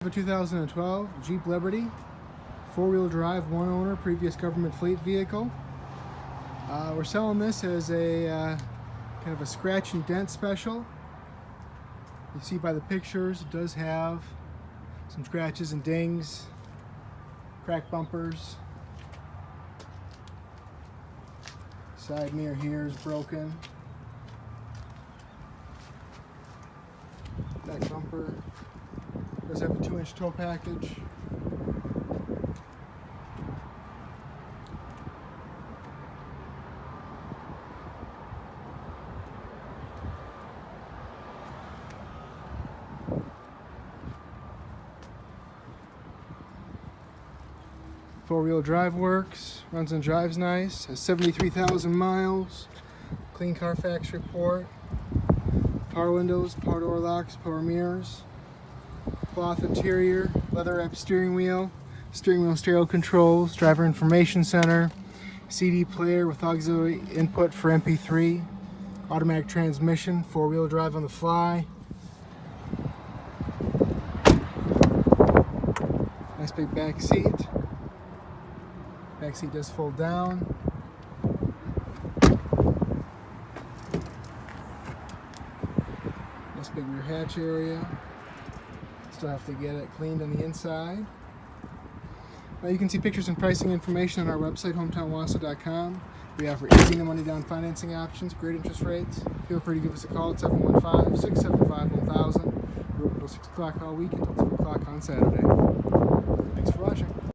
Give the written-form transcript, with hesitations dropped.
A 2012 Jeep Liberty, four-wheel drive, one owner, previous government fleet vehicle. We're selling this as a kind of a scratch and dent special. You see by the pictures, it does have some scratches and dings, cracked bumpers. Side mirror here is broken. Back bumper does have a 2-inch tow package. Four-wheel drive works, runs and drives nice, has 73,000 miles, clean Carfax report, power windows, power door locks, power mirrors, cloth interior, leather wrapped steering wheel stereo controls, driver information center, CD player with auxiliary input for MP3, automatic transmission, four-wheel drive on the fly. Nice big back seat. Back seat does fold down. Nice big rear hatch area. Still have to get it cleaned on the inside. Now you can see pictures and pricing information on our website, hometownwausau.com. We offer easy no money down financing options, great interest rates. Feel free to give us a call at 715-675-1000. We're open until 6 o'clock all week until 2 o'clock on Saturday. Thanks for watching.